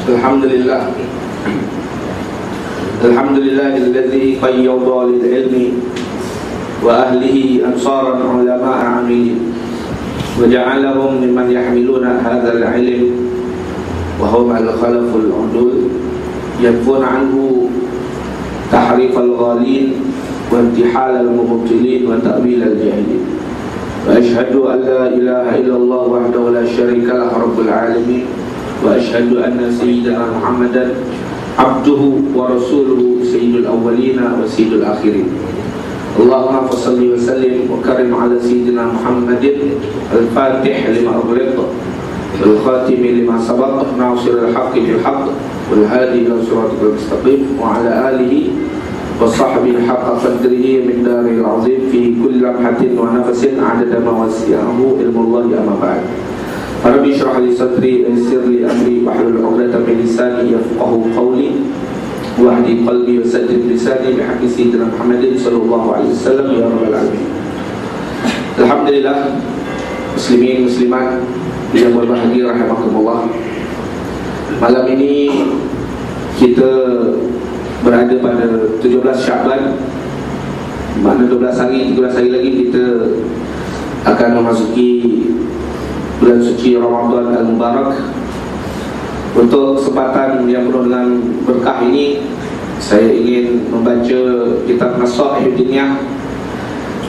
Alhamdulillah. Alhamdulillahilladzi qayyada lil ilmi wa ahlihi ansaran ulama'a amilin wa ja'alahum mimman yahmiluna hadzal ilm wa hum al-khalaful udul yanfuna anhu tahrif al-ghalin wa intihal al-mubtilin wa ta'wil al-jahilin. Wa ashhadu an la ilaha illallah wahdahu la syarika lahu rabbul alamin wa ashhadu anna sayyidina Muhammadan abduhu wa rasuluhu sayyidul awwalina wa sayyidul akhirin. Allahumma salli wa sallim wa karim ala sayyidina Muhammadin al-fatih lima ughliq wal khatim lima sabaq nasiril haqqi bil haqq wal hadi ila siratal mustaqim wa ala alihi wa sahbihi haqqa qadrihi min daril azim fi kulli lamhatin wa nafasin adada ma wasi'ahu ilmullahi amma ba'd. Rabbi shrah li sadri wa yassir li amri wahlul 'uqdatam min lisani yafqahu qawli wahdi qalbi wa saddid lisani bi haqqi sayyidina Muhammadin sallallahu alaihi wasallam ya rabbal alamin. Alhamdulillah, muslimin muslimat yang berbahagia rahimakumullah. Malam ini kita berada pada 17 Syaban, makna 13 hari lagi kita akan memasuki bulan suci Ramadan Al-Mubarak. Untuk kesempatan yang penuh dengan berkah ini, saya ingin membaca kitab Nasaih Diniyah,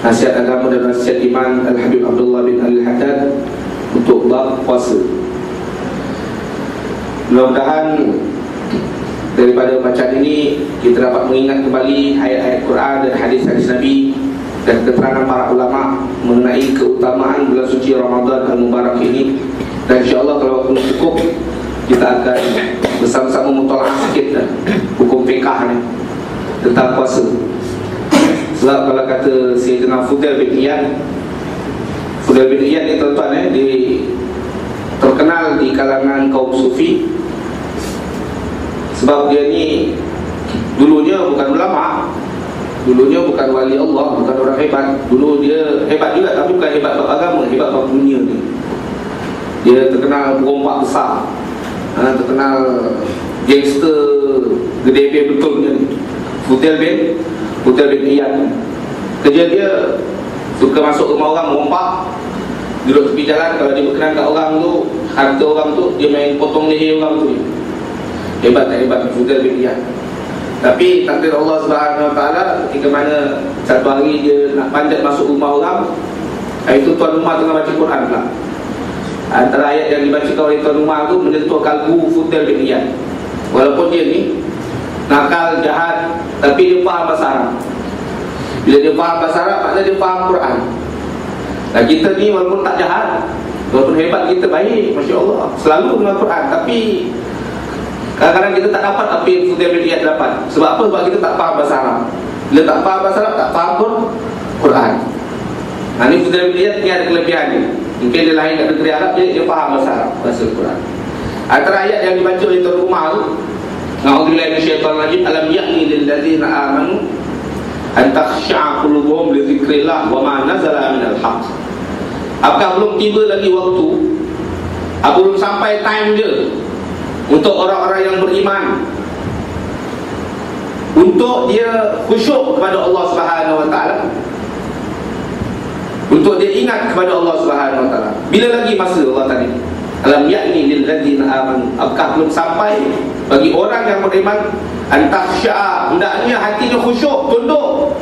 nasihat agama dan nasihat iman Al-Habib Abdullah bin Al-Haddad untuk bab puasa. Mudah-mudahan daripada bacaan ini kita dapat mengingat kembali ayat-ayat Quran dan hadis-hadis Nabi dan keterangan para ulama mengenai keutamaan bulan suci Ramadan Al-Mubarak ini. Dan insyaAllah kalau waktu cukup, kita akan bersama-sama mutolak sikit hukum fiqah ni tentang puasa. Sebab kalau kata Sayyidina Fudail bin Iyad ni tuan-tuan, dia terkenal di kalangan kaum sufi. Sebab dia ni dulunya bukan ulama, dulunya bukan wali Allah, bukan orang hebat. Dulu dia hebat juga, tapi bukan hebat bab agama, hebat bab dunia ni. Dia terkenal perompak besar, terkenal gangster gede betulnya ni, Fudail bin Iyad. Kerja dia suka masuk rumah orang merompak, duduk tepi jalan. Kalau dia berkenan kat orang tu, harta orang tu, dia main potong leher orang tu. Hebat tak hebat Fudail bin Iyad. Tapi takdir Allah Subhanahu Wa Taala, ketika mana satu hari dia nak panjat masuk rumah orang, itu tuan rumah tengah baca Quran pula. Antara ayat yang dibacakan oleh tuan rumah tu menyentuh kalbu Fudail bin Iyad. Walaupun dia ni nakal, jahat, tapi dia faham bahasa Arab. Bila dia faham bahasa Arab, maknanya dia faham Quran. Dan kita ni walaupun tak jahat, walaupun hebat, kita baik, Masya Allah, selalu dengan Quran, tapi kadang-kadang kita tak dapat apa yang Fudail bin Iyad dapat. Sebab apa? Sebab kita tak faham bahasa Arab. Bila tak faham bahasa Arab, tak faham pun Quran. Ini Fudail bin Iyad ni ada kelebihan ni. Mungkin dia lahir kat negeri Arab, dia faham bahasa Arab, bahasa Quran. Antara ayat yang dibaca oleh tuan rumah tu, A'udzubillahi minasyaitonir rajim, alam ya'ni lil ladzina amanu an takhsha'a qulubuhum li dzikrillah wa ma nazala minal haqq. Apakah belum tiba lagi waktu, belum sampai time dia untuk orang-orang yang beriman, untuk dia khusyuk kepada Allah Subhanahu Wa Taala, untuk dia ingat kepada Allah Subhanahu Wa Taala. Bila lagi masa Allah tadi? Alam ya'ni lil ladzina amanu, apakah belum sampai bagi orang yang beriman an takhsha'a, hendaknya hatinya khusyuk, tunduk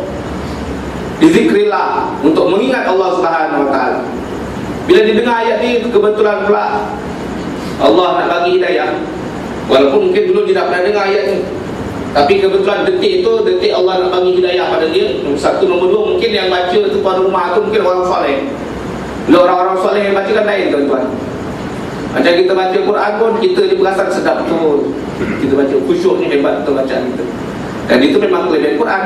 di zikrillah, untuk mengingat Allah Subhanahu Wa Taala. Bila didengar ayat ni, kebetulan pula Allah nak bagi hidayah. Walaupun mungkin dulu dia tak pernah dengar ayat ni, tapi kebetulan detik itu, detik Allah nak bagi hidayah pada dia. Nombor satu, nombor dua, mungkin yang baca tu pada rumah tu mungkin orang soleh. Bila orang-orang soleh yang baca kan lain, tuan-tuan. Macam kita baca Quran pun, kita dia perasan sedap betul. Kita baca khusyuk ni, hebat betul bacaan kita. Dan itu memang kelebihan Quran.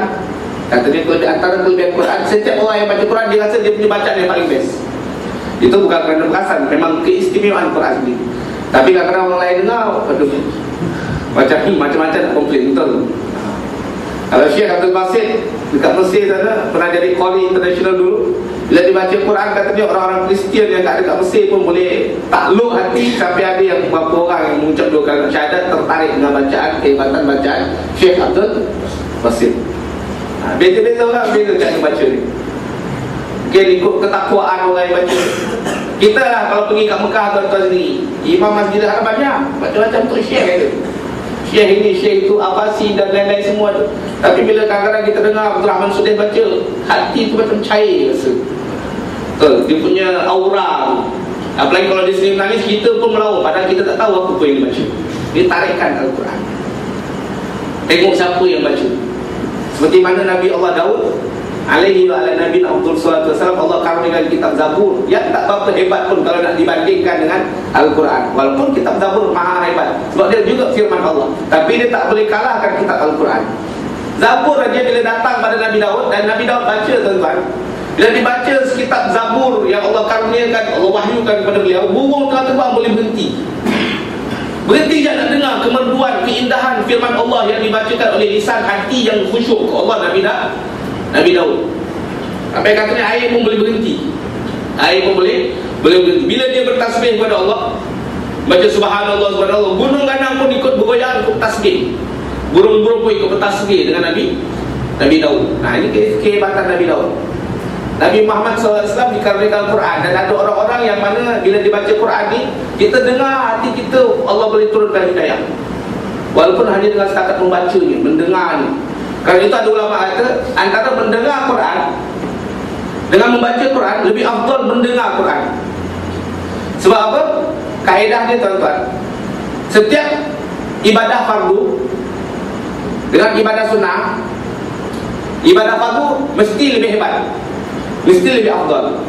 Kata dia, antara kelebihan Quran, setiap orang yang baca Quran, dia rasa dia punya bacaan yang paling best. Itu bukan kerana perasan, memang keistimewaan Quran ni. Tapi kadang-kadang orang lain dengar, aduh, macam-macam nak komplain, betul. Kalau Syekh Abdul Basit dekat Mesir sana, pernah jadi Qari International dulu. Bila dibaca Quran, katanya orang-orang Kristian yang kat dekat Mesir pun boleh takluk hati. Sampai ada yang beberapa orang yang mengucap 2 kalimat syahadat tertarik dengan bacaan, kehebatan bacaan Syekh Abdul Basit. Beza-beza orang, beza cara baca ni. Mungkin ikut ketakwaan orang yang baca. Kita lah kalau pergi kat Mekah tuan-tuan sendiri, imam masjid ada banyak macam-macam untuk Syekh itu. Syekh ini, Syekh itu, Abbasi dan lain-lain semua tu. Tapi bila kadang-kadang kita dengar Abdul Rahman Sudais baca, hati tu macam cair rasa. Betul, dia punya aura. Apalagi kalau dia sendiri menangis, kita pun melawan. Padahal kita tak tahu apa pun yang dia baca. Dia tarikkan Al-Quran. Tengok siapa yang baca. Seperti mana Nabi Allah Daud alaihi wa ala Nabi Abdul Salatu Wasalam, Allah karuniakan kitab Zabur yang tak berapa hebat pun kalau nak dibandingkan dengan Al-Quran. Walaupun kitab Zabur maha hebat, sebab dia juga firman Allah, tapi dia tak boleh kalahkan kitab Al-Quran. Zabur aja bila datang pada Nabi Daud, dan Nabi Daud baca tuan-tuan, bila dibaca kitab Zabur yang Allah karuniakan, Allah wahyukan kepada beliau, burung tengah terbang boleh berhenti. Berhenti je nak dengar kemerduan, keindahan firman Allah yang dibacakan oleh lisan hati yang khusyuk ke Allah Nabi Daud. Sampai katanya air pun boleh berhenti. Air pun boleh berhenti. Bila dia bertasbih kepada Allah, baca subhanallah, subhanallah, gunung ganang pun ikut bergoyang, ikut tasbih. Burung-burung pun ikut bertasbih dengan Nabi Daud. Nah, ini kehebatan Nabi Daud. Nabi Muhammad SAW dikaruniakan Al-Quran, dan ada orang-orang yang mana bila dibaca Quran ni, kita dengar hati kita, Allah boleh turunkan hidayah. Walaupun hanya dengan setakat membacanya, mendengarnya. Kerana itu ada ulama kata, antara mendengar Quran dengan membaca Quran, lebih afdal mendengar Quran. Sebab apa? Kaedah dia tuan-tuan, setiap ibadah fardu dengan ibadah sunnah, ibadah fardu mesti lebih hebat, mesti lebih afdal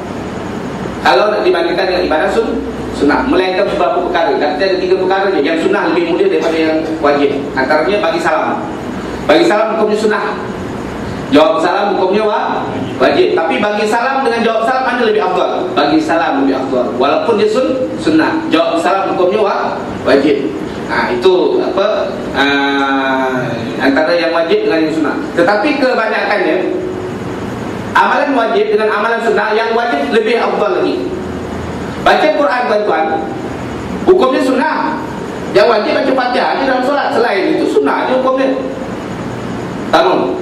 kalau nak dibandingkan dengan ibadah sunnah. Melainkan beberapa perkara. Katanya ada 3 perkara je yang sunnah lebih mulia daripada yang wajib. Antaranya bagi salam. Bagi salam hukumnya sunnah, jawab salam hukumnya wajib. Tapi bagi salam dengan jawab salam mana lebih afdal? Bagi salam lebih afdal, walaupun dia sunnah. Jawab salam hukumnya wajib. Itu apa, antara yang wajib dengan yang sunnah. Tetapi kebanyakannya amalan wajib dengan amalan sunnah, yang wajib lebih afdal lagi. Baca Quran tuan-tuan, hukumnya sunnah. Yang wajib baca Fatihah di dalam solat, selain itu sunnah je hukumnya. Tahu?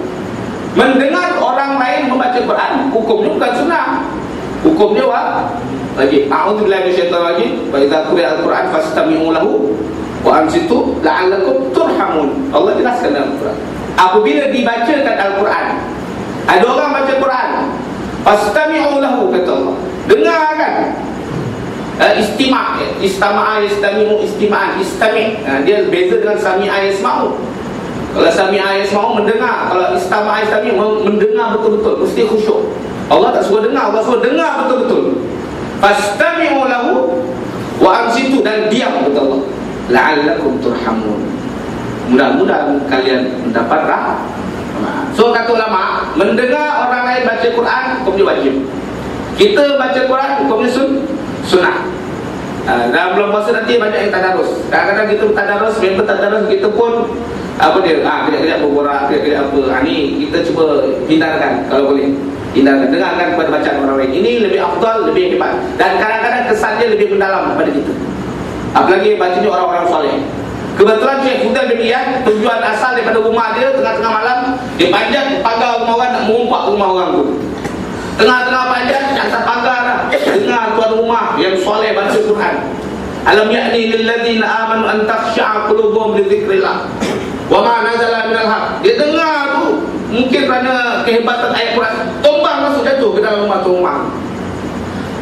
Mendengar orang lain membaca Quran, hukumnya bukan sunnah, hukumnya wajib. A'udzubillahi minasyaitonir rajim. Wa idza quri'a al-Quran fastami'u lahu wa ansitu la'allakum turhamun. Allah jelaskan dalam Quran. Apabila dibacakan Al-Quran, ada orang baca Quran, fastami'u lahu, kata Allah, dengarkan. Istama'a yastami'u istima'an, istami'. Dia beza dengan sami'a yasma'u. Kalau sami'a yasma'u mendengar, kalau istama'a yastami'u mendengar betul-betul, mesti khusyuk. Allah tak suruh dengar, Allah suruh dengar betul-betul. Fastami'u lahu wa ansitu, dan diam, kata Allah, la'allakum turhamun, mudah-mudahan kalian mendapat rahmat. So kata ulama, mendengar orang lain baca Quran hukumnya wajib. Kita baca Quran hukumnya sunnah. Dalam bulan puasa nanti banyak yang tadarus. Kadang-kadang kita tadarus, member tadarus kita pun kejap-kejap berborak, kejap-kejap apa. Ni kita cuba hindarkan kalau boleh. Hindarkan, dengarkan kepada bacaan orang lain. Ini lebih afdal, lebih hebat, dan kadang-kadang kesannya lebih mendalam pada kita. Apalagi bacanya orang-orang soleh. Kebetulan Syekh Fudail bin Iyad, tujuan asal daripada rumah dia, tengah-tengah malam dia panjat pagar rumah orang, nak merompak rumah orang tu. Tengah-tengah panjat, atas pagar dah, dengar tuan rumah yang soleh baca Quran. Alam ya'ni lilladzina amanu an takhsha'a qulubuhum li dzikrillah wa ma nazala minal haq. Dia dengar tu, mungkin kerana kehebatan ayat Quran, tombang masuk jatuh ke dalam rumah tu, rumah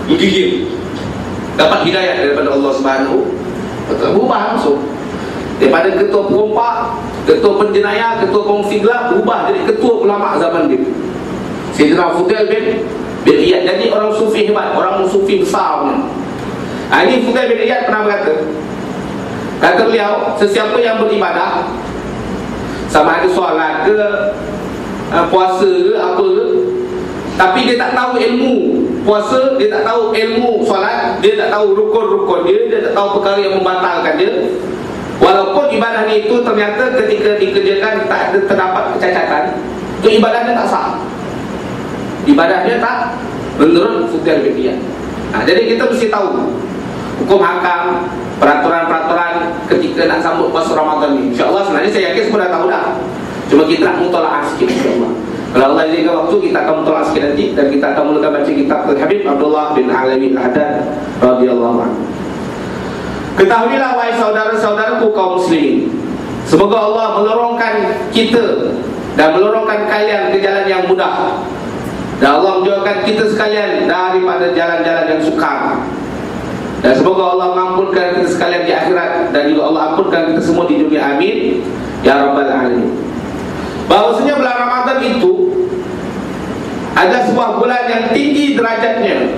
menggigil, dapat hidayah daripada Allah Subhanahu wa taala. Berubah langsung daripada ketua perompak, ketua penjenayah, ketua kongsi gelap, berubah jadi ketua ulama zaman dia, Sayyidina Fudail bin Iyad. Jadi orang sufi hebat, orang sufi besar punya. Ini Fudail bin Iyad pernah berkata, kata beliau, sesiapa yang beribadah, sama ada solat ke, puasa ke, apa ke, tapi dia tak tahu ilmu puasa, dia tak tahu ilmu solat, dia tak tahu rukun-rukun dia tak tahu perkara yang membatalkan dia, walaupun ibadah ni itu ternyata ketika dikerjakan tak ada terdapat kecacatan, itu ibadahnya tak sah. Ibadahnya tak menurut Sufyan bin Iyad. Jadi kita mesti tahu hukum hakam, peraturan-peraturan ketika nak sambut puasa Ramadan ni. InsyaAllah sebenarnya saya yakin semua dah tahu dah. Cuma kita nak mutola'ah sikit insyaAllah. Kalau Allah izinkan waktu, kita akan mutola'ah sikit nanti. Dan kita akan mulakan baca kitab Al-Habib Abdullah bin Alawi Al-Haddad radhiyallahu anhu. Ketahuilah wahai saudara-saudaraku kaum muslimin, semoga Allah melorongkan kita dan melorongkan kalian ke jalan yang mudah, dan Allah menjauhkan kita sekalian daripada jalan-jalan yang sukar. Dan semoga Allah mengampunkan kita sekalian di akhirat, dan juga Allah ampunkan kita semua di dunia. Amin ya rabbal alamin. Bahwasanya bulan Ramadan itu adalah sebuah bulan yang tinggi derajatnya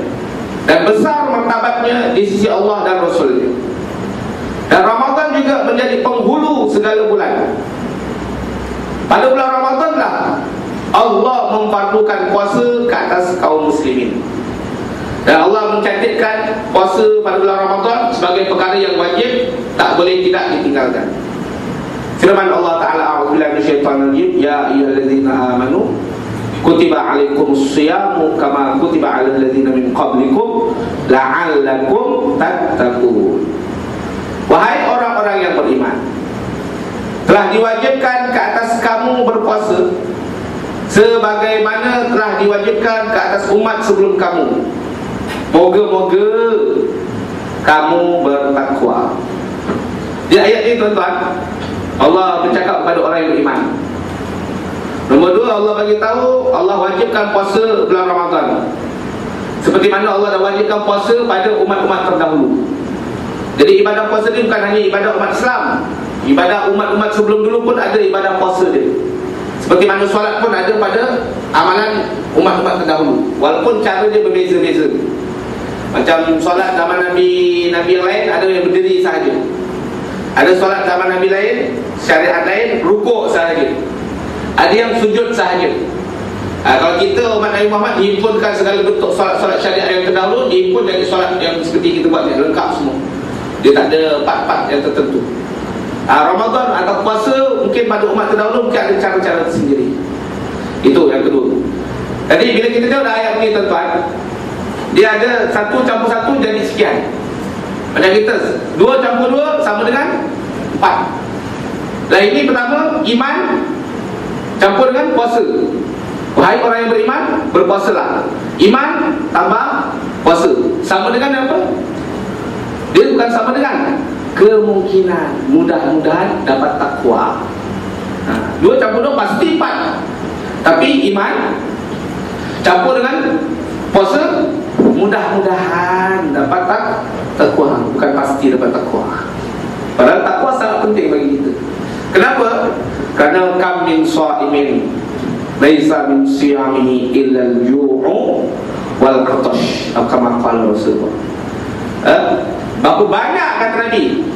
dan besar martabatnya di sisi Allah dan Rasulnya. Dan Ramadan juga menjadi penghulu segala bulan. Pada bulan Ramadan lah Allah memfardukan puasa ke atas kaum muslimin. Dan Allah mencantikkan puasa pada bulan Ramadan sebagai perkara yang wajib, tak boleh tidak ditinggalkan. Firman Allah Ta'ala, a'udzubillahi minasyaitonir rajim, ya ayyuhallazina amanu kutiba alaikumus shiyamu kama kutiba alal ladzina min qablikum la'allakum tattaqun. Wahai orang-orang yang beriman, telah diwajibkan ke atas kamu berpuasa sebagaimana telah diwajibkan ke atas umat sebelum kamu. Moga-moga kamu bertakwa. Di ayat ini tuan-tuan, Allah bercakap kepada orang yang beriman. Nombor dua, Allah bagi tahu Allah wajibkan puasa bulan Ramadan, seperti mana Allah dah wajibkan puasa pada umat-umat terdahulu. Jadi ibadah puasa ni bukan hanya ibadah umat Islam, ibadah umat-umat sebelum dulu pun ada ibadah puasa dia. Seperti mana solat pun ada pada amalan umat-umat terdahulu, walaupun cara dia berbeza-beza. Macam solat zaman Nabi yang lain ada yang berdiri sahaja. Ada solat zaman Nabi lain, syariat lain, rukuk sahaja. Ada yang sujud sahaja. Kalau kita umat Nabi Muhammad dihimpunkan segala bentuk solat-solat syariat yang terdahulu, dihimpun dari solat yang seperti kita buat ni, lengkap semua. Dia tak ada part-part yang tertentu. Ramadan atau puasa mungkin pada umat terdahulu mungkin ada cara-cara tersendiri. Itu yang kedua. Jadi bila kita tengok ayat ni tuan-tuan, dia ada 1 campur 1 jadi sekian. Macam kita 2 campur 2 sama dengan 4. Lah ini pertama, iman campur dengan puasa. Wahai orang yang beriman, berpuasalah. Iman tambah puasa sama dengan apa? Dia bukan sama dengan kemungkinan, mudah-mudahan dapat takwa. 2 campur 2 pasti 4. Tapi iman campur dengan puasa, mudah-mudahan dapat takwa, bukan pasti dapat takwa. Padahal takwa sangat penting bagi kita. Kenapa? Karena kam min shaimin laisa min siyamihi illa al-ju'u wal 'atash, kama qala Rasulullah. Berapa banyak kata Nabi,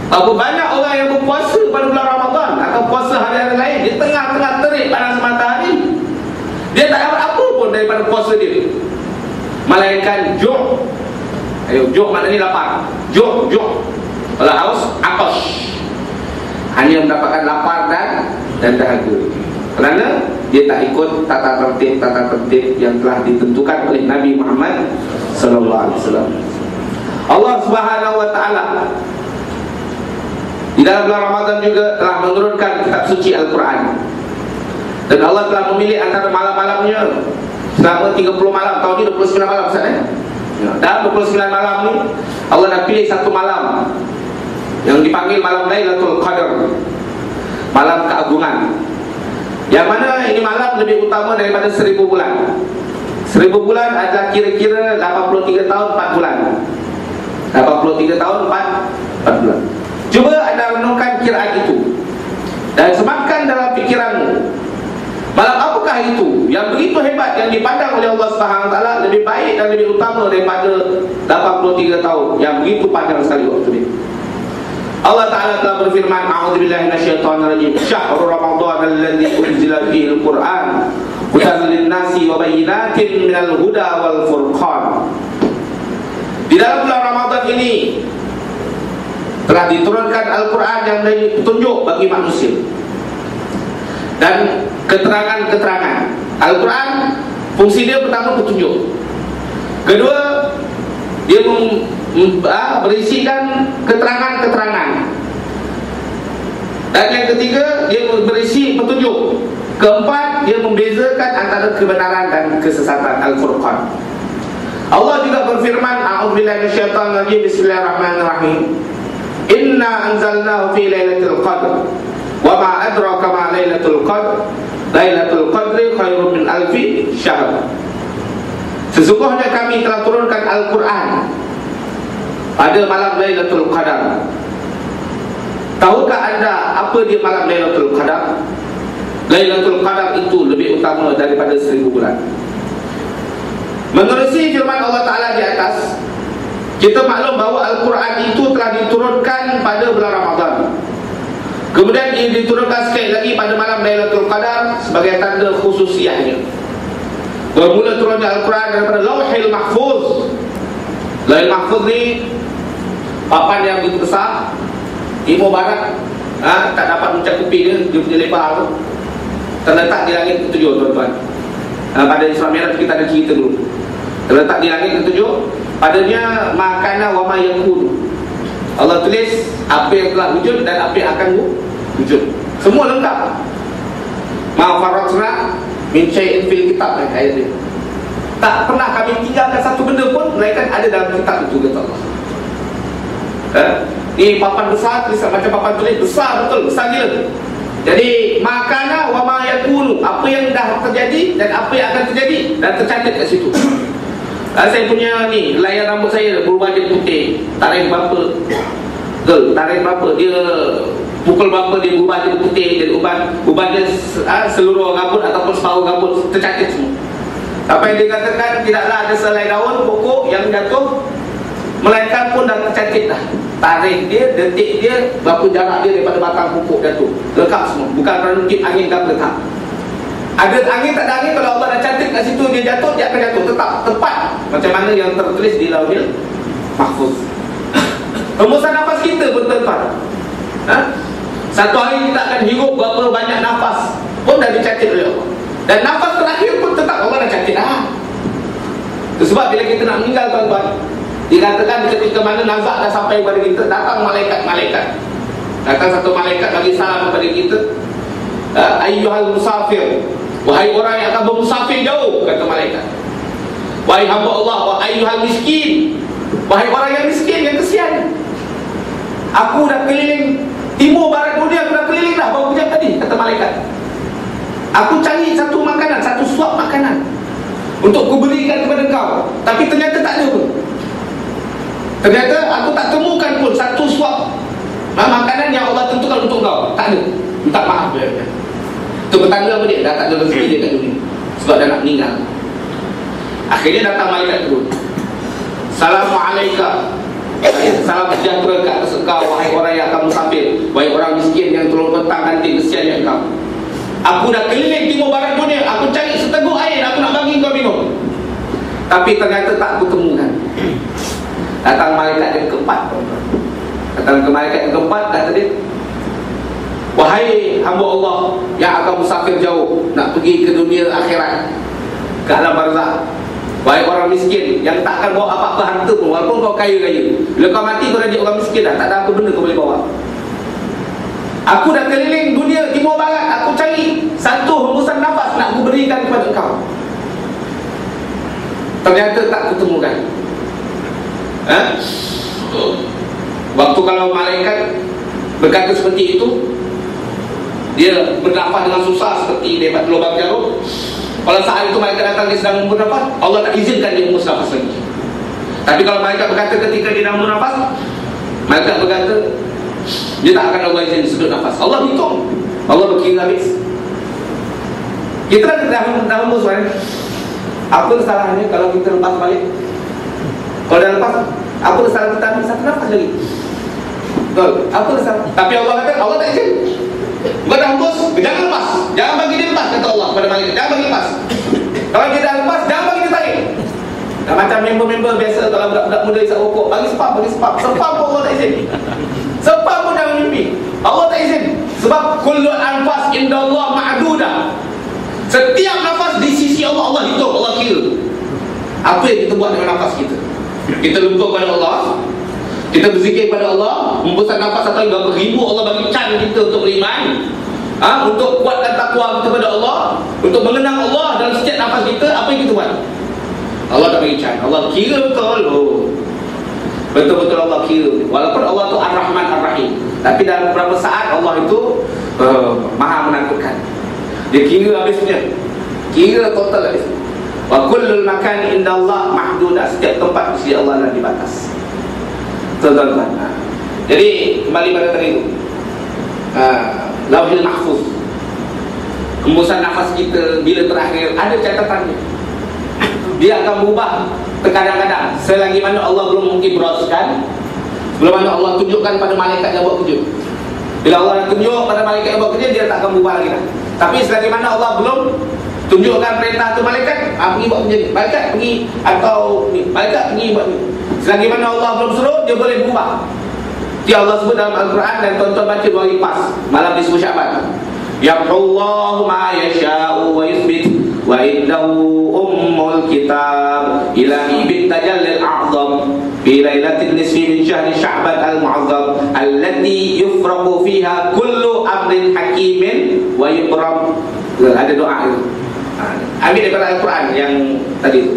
berapa banyak orang yang berpuasa pada bulan Ramadan atau puasa hari-hari lain, di tengah-tengah terik panas matahari, dia tak dapat apa pun daripada puasa dia, melainkan ju'. Ju' maknanya lapar. Ju'. Kalau haus, atash. Hanya mendapatkan lapar dan dahaga. Kerana dia tak ikut tata tertib yang telah ditentukan oleh Nabi Muhammad sallallahu alaihi wasallam. Allah Subhanahu wa taala di dalam bulan Ramadan juga telah menurunkan kitab suci Al-Quran. Dan Allah telah memilih antara malam-malamnya selama 30 malam. Tahun ni 29 malam Ustaz. Dalam 29 malam ni Allah dah pilih satu malam yang dipanggil malam Lailatul Qadar, malam keagungan, yang mana ini malam lebih utama daripada 1000 bulan. 1000 bulan adalah kira-kira 83 tahun 4 bulan. 83 tahun 4 bulan. Cuba anda renungkan kiraan itu dan sematkan dalam fikiranmu, malam apakah itu yang begitu hebat, yang dipandang oleh Allah Subhanahu wa taala lebih baik dan lebih utama daripada 83 tahun yang begitu panjang sekali waktu ini. Allah Ta'ala telah berfirman, a'udzubillahi minasyaitonir rajim, syahrul ramadhan alladzi unzila fihi al-Qur'an hudan lin-nasi wa bayyinatin minal huda wal furqan. Di dalam bulan Ramadan ini telah diturunkan Al-Quran yang menjadi petunjuk bagi manusia dan keterangan-keterangan. Al-Quran fungsi dia pertama petunjuk. Kedua, dia berisikan keterangan-keterangan. Dan yang ketiga, dia berisi petunjuk. Keempat, dia membezakan antara kebenaran dan kesesatan. Al-Furqan. Allah juga berfirman, a'udzubillahi minasyaitonir rajim, bismillahirrahmanirrahim. Inna anzalnahu fi lailatul qadr wa ma adraka ma lailatul qadr. Lailatul qadri khairun min alfi syahr. Sesungguhnya kami telah turunkan Al-Quran pada malam Lailatul Qadar. Tahukah anda apa dia malam Lailatul Qadar? Lailatul Qadar itu lebih utama daripada 1000 bulan. Menerusi firman Allah Ta'ala di atas, kita maklum bahawa Al-Quran itu telah diturunkan pada bulan Ramadan. Kemudian ia diturunkan sekali lagi pada malam Lailatul Qadar sebagai tanda khususiahnya. Bermula turunnya Al-Quran daripada Lauhil Mahfuz. Lauhil Mahfuz ni papan yang begitu besar, timur barat, tak dapat mencakupi dia punya lebar tu, terletak di langit ketujuh, tuan-tuan. Pada Isra Mi'raj kita ada cerita dulu. Terletak di langit ketujuh, padanya makana wa ma yakun. Allah tulis apa yang telah wujud dan apa yang akan wujud. Semua lengkap. Ma farratna min syai'in fil kitab, ayat dia. Tak pernah kami tinggalkan satu benda pun melainkan ada dalam kitab itu, kata Allah. Ini papan besar, tulisan macam papan tulis besar, betul, besar gila. Jadi makana wa ma yakunu, apa yang dah terjadi dan apa yang akan terjadi, dan tercatat kat situ. Saya punya ni layar rambut saya berubah jadi putih, tarikh berapa, betul, tarikh berapa, dia pukul berapa dia berubah jadi putih, jadi ubah dia seluruh rambut ataupun separuh rambut, tercatat semua. Apa yang dikatakan tidaklah ada selai daun pokok yang jatuh, melainkan pun dah tercatat dah tarikh dia, detik dia, berapa jarak dia daripada batang pokok jatuh, lengkap semua. Bukan kerana mungkin angin tak letak. Ada angin tak ada angin, kalau Allah dah catat kat situ dia jatuh, dia akan jatuh tetap tepat macam mana yang tertulis di Lauhil Mahfuz. Hembusan nafas kita pun tepat. Satu hari kita akan hirup berapa banyak nafas pun dah dicatat oleh Allah. Dan nafas terakhir pun tetap Allah dah catat dah. Itu sebab bila kita nak meninggal, tuan-tuan, dikatakan ketika mana nazak dah sampai kepada kita, datang malaikat-malaikat. Datang satu malaikat bagi salam kepada kita. Ayyuhal musafir, wahai orang yang akan bermusafir jauh, kata malaikat. Wahai hamba Allah, wa ayyuhal miskin, wahai orang yang miskin, yang kesian. Aku dah keliling timur barat dunia, aku dah keliling dah baru kejap tadi, kata malaikat. Aku cari satu makanan, satu suap makanan untuk ku berikan kepada kau, tapi ternyata tak ada pun. Ternyata aku tak temukan pun satu suap makanan yang Allah tentukan untuk kau. Tak ada. Minta maaf dia. Itu bertanda apa dia? Dah tak ada rezeki dia kat dunia, sebab dah nak meninggal. Akhirnya datang malaikat tu. Assalamualaikum, salam sejahtera ke atas engkau, wahai orang yang akan musafir, wahai orang miskin yang tolong petang nanti, kesiannya engkau. Aku dah keliling timur barat dunia, aku cari seteguk air, aku nak bagi kau minum, tapi ternyata tak aku temukan. Datang malaikat yang keempat. Datang ke malaikat yang keempat, kata dia, wahai hamba Allah yang akan musafir jauh, nak pergi ke dunia akhirat, ke alam barzakh, wahai orang miskin yang tak akan bawa apa-apa harta pun, walaupun kau kaya-kaya. Bila kau mati, kau dah jadi orang miskin dah, tak ada apa benda kau boleh bawa. Aku dah keliling dunia timur barat, aku cari satu hembusan nafas nak aku berikan kepada kau, ternyata tak kutemukan. Waktu kalau malaikat berkata seperti itu, dia bernafas dengan susah seperti daripada lubang jarum. Kalau saat itu malaikat datang, dia sedang bernafas, Allah tak izinkan dia hembus nafas lagi. Tapi kalau malaikat berkata ketika dia dah bernafas, malaikat berkata dia tak akan Allah izin sedut nafas. Allah hitung, Allah berkira habis. Kita dah hembus kan? Apa kesalahannya kalau kita lepas balik? Kalau dah lepas, apa kesalahan kita ambil satu nafas lagi? Betul, apa kesalahan? Tapi Allah kata, Allah tak izin. Kau dah hembus, jangan lepas, jangan bagi dia lepas, kata Allah kepada malaikat, jangan bagi lepas. Kalau dia dah lepas, jangan bagi dia tarik. Dah macam member-member biasa, kalau budak-budak muda isap rokok, bagi sepam, bagi sepam. Sepam pun Allah tak izin. Sepam pun jangan mimpi, Allah tak izin. Sebab kullu anfas indallah ma'dudah. Setiap nafas di sisi Allah, Allah hitung, Allah kira. Apa yang kita buat dengan nafas kita? Kita lupa pada Allah, kita berzikir pada Allah, membesar nafas sampai berapa ribu Allah bagi can kita untuk beriman, untuk kuatkan takwa kita pada Allah, untuk mengenang Allah dalam setiap nafas kita. Apa yang kita buat? Allah tak bagi can. Allah kira betul. Betul-betul Allah kira. Walaupun Allah tu Ar-Rahman Ar-Rahim, tapi dalam beberapa saat Allah itu maha menakutkan. Dia kira habisnya, kira total habis. Wa kullul makan indallah mahdudah. Setiap tempat di sisi Allah adalah dibatas. Tuan-tuan. Jadi kembali pada tadi itu, Lauhil Mahfuz, hembusan nafas kita bila terakhir ada catatannya. Dia akan berubah terkadang-kadang selagi mana Allah belum mungkin beroskan, belum mana Allah tunjukkan pada malaikat yang buat kerja. Bila Allah dah tunjuk pada malaikat yang buat kerja, dia tak akan berubah lagi dah. Tapi selagi mana Allah belum tunjukkan perintah tu malaikat, pergi buat kerja ni, malaikat pergi, atau ni, malaikat pergi buat ni. Selagi mana Allah belum suruh, dia boleh berubah. Dia Allah sebut dalam Al-Quran, dan tuan-tuan baca 2 hari pas malam di 10 Syaban. Yaqullahu ma yasha'u wa yuthbit wa indahu ummul kitab ilahi bin tajallil a'zam fi lailatin nisfi min syahri Sya'ban al-mu'azzam allati yufraqu fiha kullu amrin hakimin wa yubram. Ada doa itu. Ambil daripada Al-Quran yang tadi itu.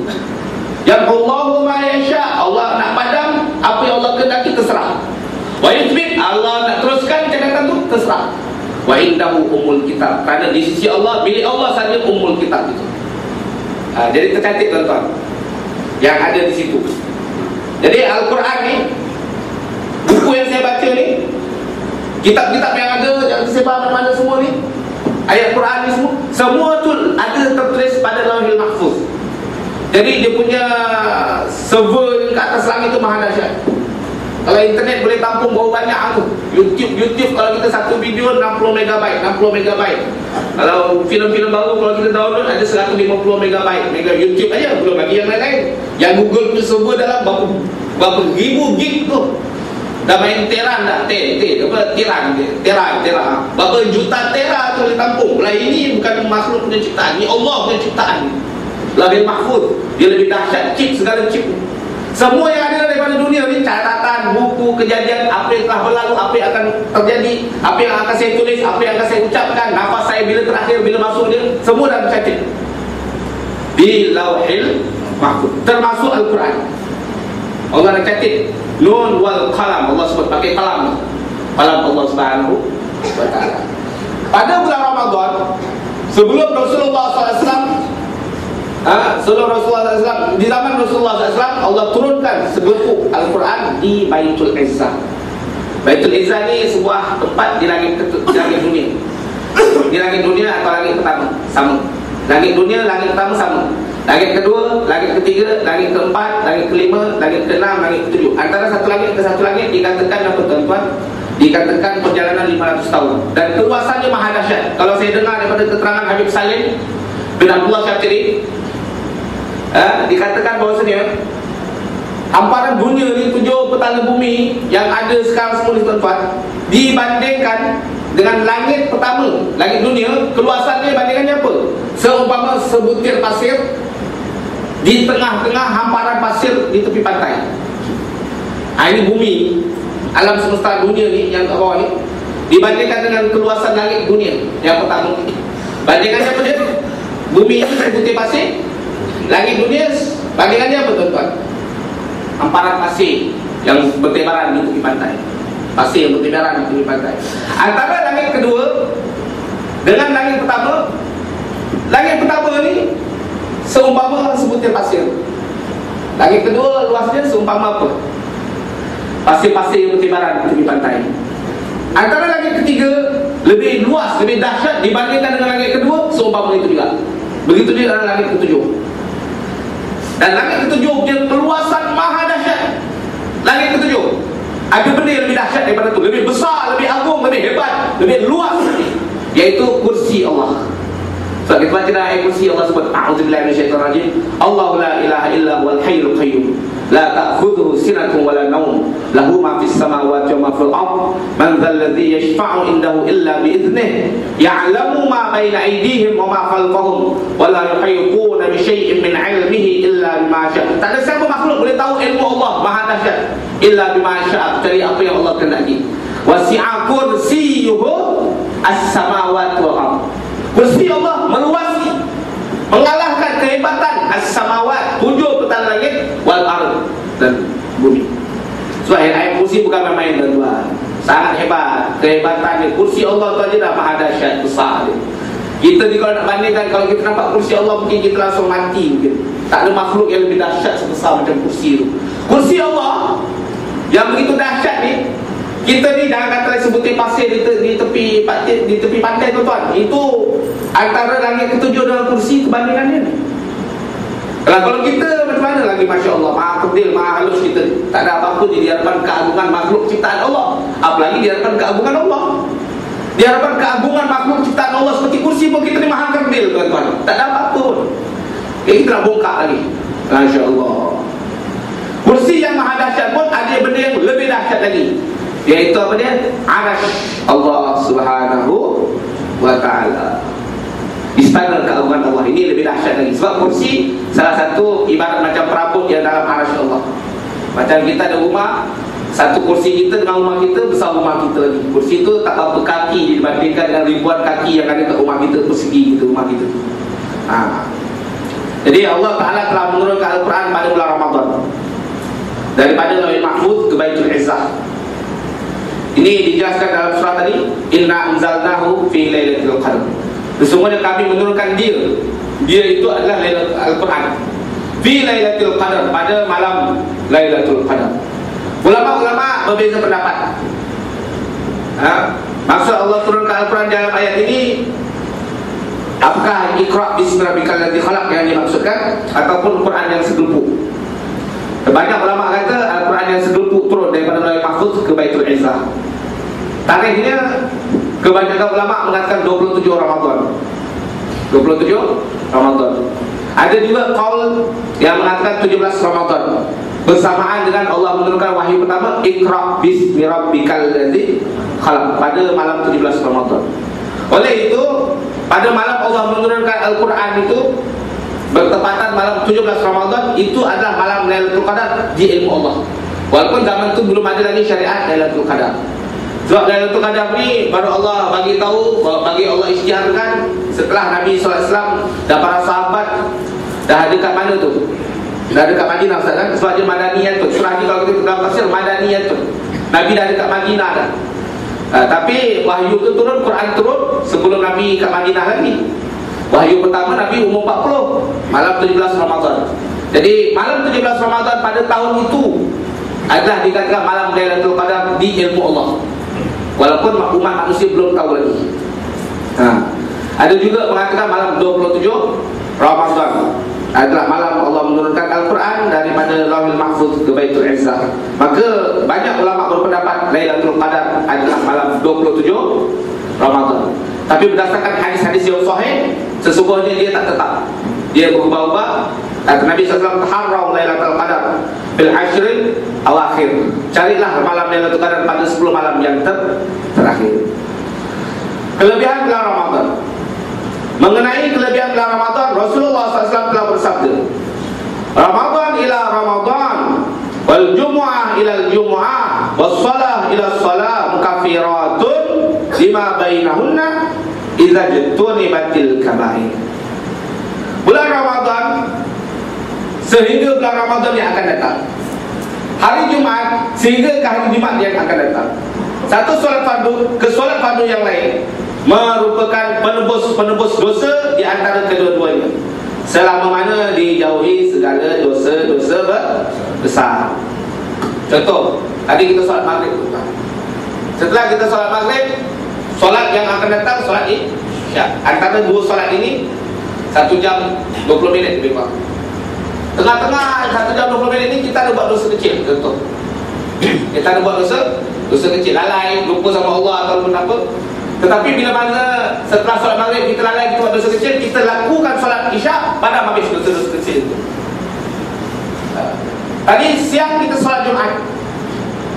Yaqullahu ma yasha', Allah nak padam apa yang Allah kehendaki, terserah. Wa yuthbit, Allah nak teruskan catatan tu, terserah. Wa indahu ummul kitab, kerana di sisi Allah, milik Allah saja ummul kitab itu. Jadi tercantik tuan-tuan yang ada di situ. Jadi Al-Quran ni, buku yang saya baca ni, kitab-kitab yang ada yang tersebar mana-mana semua ni, ayat Quran ni semua tu ada tertulis pada Lauhil Mahfuz. Jadi dia punya server yang kat atas langit tu maha dahsyat. Kalau internet boleh tampung berapa banyak tu. YouTube kalau kita satu video 60 megabyte. Kalau filem-filem baru kalau kita download ada 150 megabyte. YouTube aja, belum lagi yang lain-lain. Yang Google punya server dalam berapa ribu gig tu. Dah main teran dah, tera. Berapa juta tera tu boleh tampung. Lah ini bukan makhluk punya ciptaan, ni Allah punya ciptaan. Lauhil Mahfuz, dia lebih dahsyat chip, segala chip. Semua yang ada daripada dunia ni, catatan, buku, kejadian, apa yang telah berlalu, apa yang akan terjadi, apa yang akan saya tulis, apa yang akan saya ucapkan, nafas saya bila terakhir, bila masuk dia, semua dah tercatat di Lauhil Mahfuz, termasuk Al-Quran. Allah dah catat Nun wal qalam, Allah sebut pakai kalam Allah Subhanahu wa ta'ala. Pada bulan Ramadan, sebelum Rasulullah SAW, di zaman Rasulullah SAW, Allah turunkan segelupuk Al-Quran di Baitul Izzah. Baitul Izzah ni sebuah tempat di langit dunia. Di langit dunia atau langit pertama sama. Langit dunia, langit pertama sama. Langit kedua, langit ketiga, langit keempat, langit kelima, langit keenam, langit ketujuh. Antara satu langit ke satu langit dikatakan apa tuan-tuan? Dikatakan perjalanan 500 tahun. Dan keluasannya maha dahsyat. Kalau saya dengar daripada keterangan Habib Salim bin Abdullah Syafiri, dikatakan bahawasanya hamparan dunia ni, 7 petala bumi yang ada sekarang semua ni tuan-tuan, dibandingkan dengan langit pertama, langit dunia, keluasannya bandingannya apa? Seumpama sebutir pasir di tengah-tengah hamparan pasir di tepi pantai. Ini bumi, alam semesta dunia ni yang kat bawah ni, dibandingkan dengan keluasan langit dunia yang pertama. Bandingannya apa dia? Bumi itu sebutir pasir, langit dunia bandingannya apa tuan-tuan? Hamparan pasir yang bertebaran di tepi pantai. Pasir yang bertebaran di tepi pantai. Antara langit kedua dengan langit pertama, langit pertama ni seumpama sebutir pasir. Langit kedua luasnya seumpama apa? Pasir-pasir yang bertebaran di tepi pantai. Antara langit ketiga lebih luas, lebih dahsyat dibandingkan dengan langit kedua, seumpama itu juga. Begitu dia dalam langit ketujuh. Dan langit ketujuh punya keluasan maha dahsyat. Langit ketujuh ada benda yang lebih dahsyat daripada itu, lebih besar, lebih agung, lebih hebat, lebih luas, yaitu kursi Allah. Sebab kita baca dalam ayat kursi Allah sebut, a'udzubillahi minasyaitonir rajim, Allahu la ilaha illa huwal hayyul qayyum la ta'khudhuhu sinatun wa la nawm lahu ma fis samawati wa ma fil ard man dhal ladzi yashfa'u indahu illa bi idhnihi ya'lamu ma baina aydihim wa ma khalfahum wa la yuhituna bi syai'in min 'ilmihi illa bima syaa. Tak ada siapa makhluk boleh tahu ilmu Allah Maha dahsyat illa bima syaa, kecuali apa yang Allah kehendaki. Wasi'a kursiyyuhu as-samawati wal ard. Kursi Allah meluasi, mengalahkan kehebatan as-samawat, 7 petan langit, wal ard, dan bumi. So ayat kursi bukan main-main tuan-tuan. Sangat hebat kehebatan dia. Kursi Allah tu aja dah maha dahsyat besar dia. Kita ni kalau nak bandingkan, kalau kita nampak kursi Allah mungkin kita langsung mati mungkin. Tak ada makhluk yang lebih dahsyat sebesar macam kursi tu. Kursi Allah yang begitu dahsyat ni, kita ni jangan kata sebutir pasir di tepi pantai tuan-tuan. Itu antara langit ke-7 dengan kursi kebandingannya ni. Kalau kita macam mana lagi, Masya Allah, maha kerdil, maha halus kita. Tak ada apa-apa di hadapan keagungan makhluk ciptaan Allah. Apalagi di hadapan keagungan Allah. Di hadapan keagungan makhluk ciptaan Allah seperti kursi pun kita ni maha kerdil tuan-tuan. Tak ada apa-apa pun. Kita nak bongkar lagi. Masya Allah. Kursi yang maha dahsyat pun ada benda yang lebih dahsyat lagi, iaitu apa dia? Arasy Allah Subhanahu wa ta'ala. Istana keagungan Allah ini lebih dahsyat lagi. Sebab kursi salah satu ibarat macam perabot yang dalam arasy Allah. Macam kita ada rumah, satu kursi kita dengan rumah kita besar rumah kita lagi. Kursi itu tak berapa kaki dibandingkan dengan ribuan kaki yang ada kat rumah kita, persegi kita, rumah kita. Jadi Allah Ta'ala telah menurunkan Al-Quran pada bulan Ramadan, daripada Lauhul Mahfuz ke Baitul Izzah. Ini dijelaskan dalam surah tadi, inna anzalnahu fi lailatul qadar. Sesungguhnya kami menurunkan dia itu adalah Al-Quran fi lailatul qadar, pada malam Lailatul Qadar. Ulama-ulama berbeza pendapat. Maksud Allah turunkan Al-Quran dalam ayat ini, apakah Iqra bismi rabbikal ladzi khalaq yang dimaksudkan, ataupun Quran yang segelupuk? Banyak ulama kata Al-Quran yang segelupuk turun daripada Lauhul Mahfuz ke Baitul Izzah. Tarikhnya kebanyakan ulama mengatakan 27 Ramadan. 27 Ramadan. Ada juga qaul yang mengatakan 17 Ramadan, bersamaan dengan Allah menurunkan wahyu pertama, Iqra bismi rabbikal ladzi khalaq, pada malam 17 Ramadan. Oleh itu, pada malam Allah menurunkan Al-Quran itu bertepatan malam 17 Ramadan, itu adalah malam Lailatul Qadar di ilmu Allah. Walaupun zaman itu belum ada lagi syariat Lailatul Qadar. Sebab Lailatul Qadar ni baru Allah bagi tahu, bagi Allah isytiharkan setelah Nabi SAW dan para sahabat dah ada kat mana tu? Dah ada kat Madinah, Ustaz kan? Sebab dia Madaniyah tu. Surah ni kalau kita dalam tafsir Madaniyah tu. Nabi dah ada kat Madinah dah. Tapi wahyu tu turun, Quran turun sebelum Nabi kat Madinah lagi. Wahyu pertama Nabi umur 40, malam 17 Ramadan. Jadi malam 17 Ramadan pada tahun itu adalah dikatakan malam Lailatul Qadar di ilmu Allah. Walaupun umat manusia belum tahu lagi. Ada juga mengatakan malam 27 Ramadan adalah malam Allah menurunkan Al-Quran daripada Lauhul Mahfuz ke Baitul Izzah. Maka banyak ulama berpendapat Lailatul Qadar adalah malam 27 Ramadan. Tapi berdasarkan hadis-hadis yang sahih, sesungguhnya dia tak tetap, dia berubah-ubah. Nabi SAW taharraw Lailatul Qadar bil ashril awakhir. Carilah malam Lailatul Qadar pada 10 malam yang terakhir. Kelebihan bulan Ramadan. Mengenai kelebihan bulan Ramadan, Rasulullah SAW telah bersabda, Ramadan ila Ramadan, wal jumu'ah ila jumu'ah, was salah ila salah, mukaffiratun lima bainahunna idza jtunibatil kaba'ir. Bulan Ramadan sehingga bulan Ramadan yang akan datang, hari Jumaat sehingga ke hari Jumaat yang akan datang. Satu solat fardu ke solat fardu yang lain merupakan penebus dosa di antara kedua-duanya, selama mana dijauhi segala dosa-dosa besar. Contoh, tadi kita solat maghrib. Setelah kita solat maghrib, solat yang akan datang solat Isya. Antara dua solat ini 1 jam 20 minit lebih kurang. Tengah-tengah 1 jam 20 minit ini kita ada buat dosa kecil. Contoh, kita ada buat dosa kecil, lalai, lupa sama Allah ataupun apa. Tetapi bila mana setelah solat maghrib kita lalai, kita buat dosa kecil, kita lakukan solat Isya, padam habis dosa-dosa kecil itu. Tadi siang kita solat Jumaat.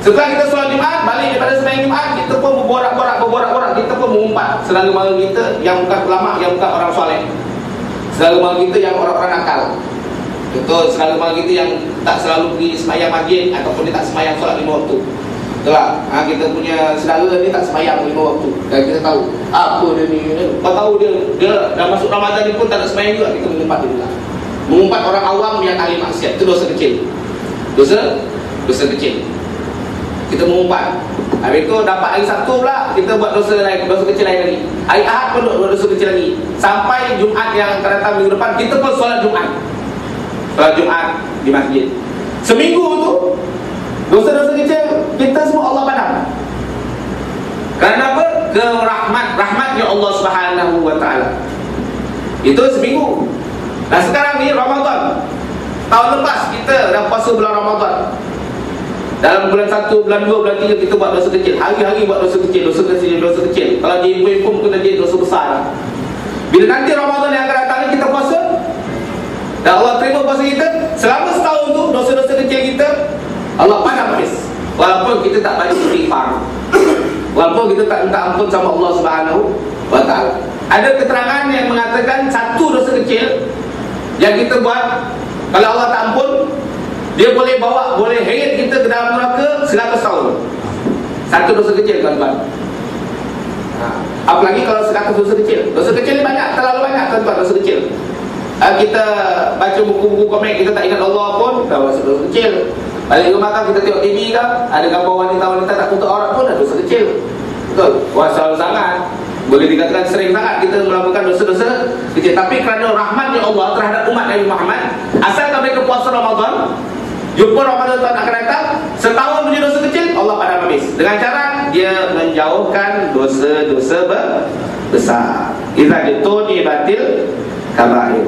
Setelah kita solat Jumaat, balik daripada sembahyang Jumaat, kita pun berborak-borak, kita pun mengumpat saudara-mara kita yang bukan ulama, yang bukan orang soleh, saudara-mara kita yang orang-orang nakal. Contoh saudara-mara kita yang tak selalu pergi sembahyang masjid ataupun dia tak sembahyang solat 5 waktu. Betul tak? Kita punya saudara ni tak sembahyang 5 waktu. Dan kita tahu apa dia ni. Kau tahu dia dah masuk Ramadan ni pun tak nak sembahyang juga. Kita mengumpat dia juga. Mengumpat orang awam yang ahli maksiat, itu dosa kecil. Dosa kecil. Kita mengumpat. Habis itu dapat hari Sabtu pula kita buat dosa kecil lain lagi. Hari Ahad pun buat dosa kecil lagi. Sampai Jumaat yang akan datang minggu depan, kita pun solat Jumaat. Solat Jumaat di masjid. Seminggu tu dosa-dosa kecil kita semua Allah pandang. Kerana apa? Rahmatnya Allah Subhanahu wa taala. Itu seminggu. Nah sekarang ni Ramadan. Tahun lepas kita dah puasa bulan Ramadan. Dalam bulan 1, bulan 2, bulan 3 kita buat dosa kecil. Hari-hari buat dosa kecil. Kalau dihimpun kita jadi dosa besar. Bila nanti Ramadan yang akan datang ni kita puasa, dan Allah terima puasa kita, selama setahun tu dosa-dosa kecil kita Allah pandang habis. Walaupun kita tak baca istighfar, walaupun kita tak minta ampun sama Allah Subhanahu wa taala. Ada keterangan yang mengatakan satu dosa kecil yang kita buat, kalau Allah tak ampun, dia boleh heret kita ke dalam neraka 100 tahun. Satu dosa kecil tuan-tuan. Apalagi kalau 100 dosa kecil. Dosa kecil ni banyak, terlalu banyak tuan-tuan dosa kecil. Kita baca buku-buku komik, kita tak ingat Allah pun dah dosa kecil. Balik rumah kan kita tengok TV kan, ada gambar wanita-wanita tak tutup aurat pun dah dosa kecil. Betul? Wah, selalu sangat. Boleh dikatakan sering sangat kita melakukan dosa-dosa kecil. Tapi kerana rahmatnya Allah terhadap umat Nabi Muhammad, asalkan mereka puasa Ramadan, jumpa Ramadan tahun akan datang, setahun punya dosa kecil Allah pandang habis. Dengan cara dia menjauhkan dosa-dosa besar. Idza dituni batil kabair.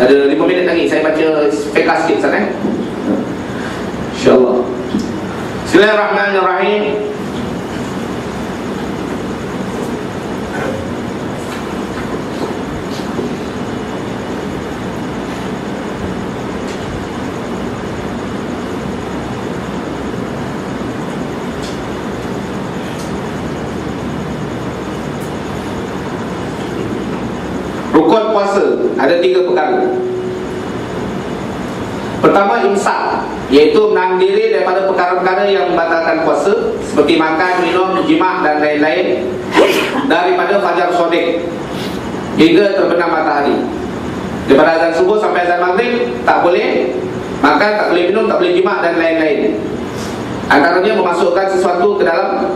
Ada 5 minit lagi, saya baca fiqh sikit Ustaz InsyaAllah. Bismillahirrahmanirrahim. Rukun puasa ada 3 perkara. Pertama, imsak, iaitu menahan diri daripada perkara-perkara yang membatalkan puasa, seperti makan, minum, jima' dan lain-lain, daripada fajar shadiq hingga terbenam matahari. Daripada azan subuh sampai azan maghrib tak boleh makan, tak boleh minum, tak boleh jima' dan lain-lain. Antaranya memasukkan sesuatu ke dalam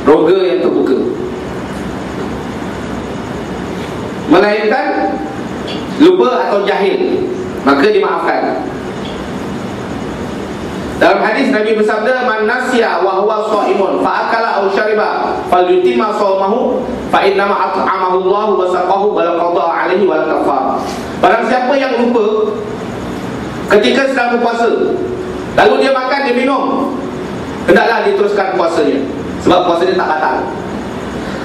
rongga yang terbuka, melainkan lupa atau jahil, maka dimaafkan. Dalam hadis Nabi bersabda, man nasiya wa huwa shaimun fa akala aw syariba falyutimma shaumahu fa innama at'amahu Allah wa saqahu wa la qada'a alaihi wa la kafar. Barang siapa yang lupa ketika sedang berpuasa, lalu dia makan, dia minum, hendaklah diteruskan puasanya, sebab puasa dia tak batal.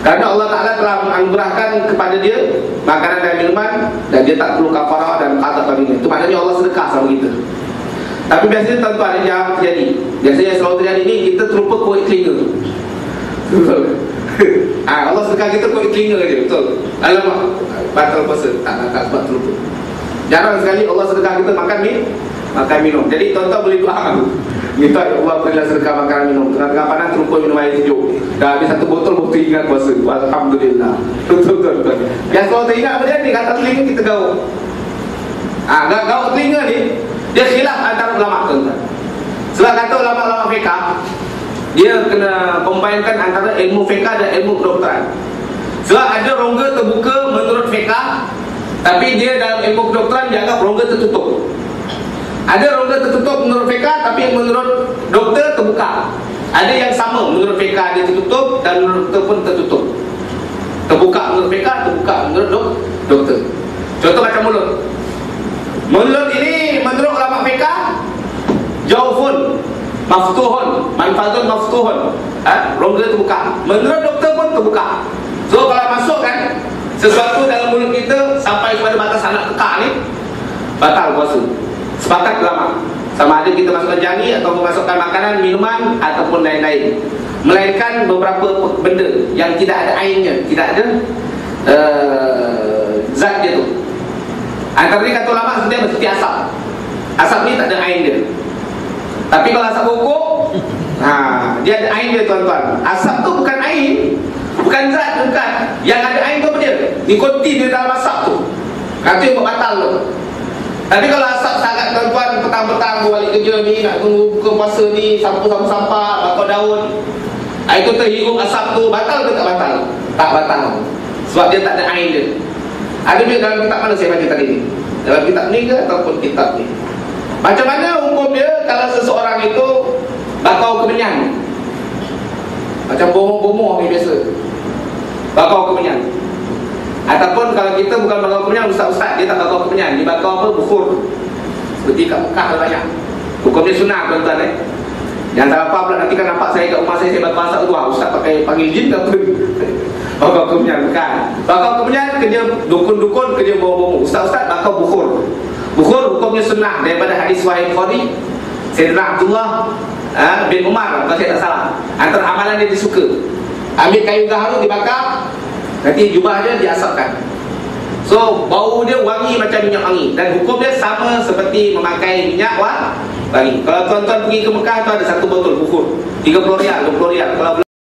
Kerana Allah Ta'ala telah menganugerahkan kepada dia makanan dan minuman, dan dia tak perlu kafarah dan qada baginya. Itu maknanya Allah sedekah sama kita. Tapi biasanya tuan-tuan yang terjadi, biasanya yang selalu terjadi ni, kita terlupa korek telinga. Allah sedekah kita korek telinga je. Betul? Alamak, batal puasa. Tak sebab terlupa. Jarang sekali Allah sedekah kita makan minum. Jadi tuan-tuan boleh doa, minta ya Allah berilah sedekah makanan minum. Tengah-tengah panas terlupa minum air sejuk, dah habis 1 botol baru teringat puasa. Alhamdulillah. Betul. Yang selalu teringat apa dia ni, kata telinga kita gaul. Gaul telinga ni dia khilaf antara ulama tuan-tuan. Sebab kata ulama-ulama fiqh, dia kena membayangkan antara ilmu fiqh dan ilmu kedokteran. Sebab ada rongga terbuka menurut fiqh, tapi dia dalam ilmu kedokteran dianggap rongga tertutup. Ada rongga tertutup menurut fiqh, tapi menurut doktor terbuka. Ada yang sama, menurut fiqh dia tertutup dan menurut doktor pun tertutup. Terbuka menurut fiqh, terbuka menurut doktor. Contoh macam mulut. Mulut ini menurut ulama fiqh jawfun maftuhun, manfadun maftuhun, rongga terbuka. Menurut doktor pun terbuka. So kalau masukkan sesuatu dalam mulut kita sampai kepada batas anak tekak ni, batal puasa. Sepakat ulama. sama ada kita masukkan jari atau memasukkan makanan, minuman ataupun lain-lain, melainkan beberapa benda yang tidak ada airnya, tidak ada zat dia tu. Antara ni kata ulama sebenarnya mesti asap. Asap ni tak ada air dia. Tapi kalau asap rokok, dia ada air dia tuan-tuan. Asap tu bukan air, bukan zat, bukan. Yang ada air tu apa dia? Nikotin dia dalam asap tu. Itu yang buat batal tu. Tapi kalau asap sangat tuan-tuan, petang-petang balik kerja ni, nak tunggu buka puasa ni, sampah-sampah sampah, bakar daun, itu terhirup asap tu, batal ke tak batal? Tak batal. Sebab dia tak ada air dia. Ada duit dalam kitab mana saya baca tadi ni? Dalam kitab ni ke ataupun kitab ni? Macam mana hukum dia kalau seseorang itu bakau kemenyan? Macam bomoh-bomoh ni biasa, bakau kemenyan. Ataupun kalau kita bukan bakau kemenyan, ustaz-ustaz dia tak bakau kemenyan, dia bakau apa? Bukhur. Seperti kat Mekah banyak. Hukum dia sunnah tuan-tuan. Yang tak apa pula nanti kan nampak saya kat rumah saya bakau asap tu, ustaz pakai panggil jin ke apa? Bakau kemenyan bukan. Bakau kemenyan kerja dukun-dukun, kerja bomoh-bomoh. Ustaz-ustaz bakau bukhur. Bukhur hukumnya sunnah daripada hadis Sahih Bukhari. Sayyidina Abdullah bin Umar, kalau saya tak salah, antara amalan dia disuka, ambil kayu gaharu dibakar, nanti jubah dia diasapkan. So bau dia wangi macam minyak wangi. Dan hukum dia sama seperti memakai minyak wangi. Kalau tuan-tuan pergi ke Mekah tu ada satu botol bukhur, 30 rial, 20 rial. Kalau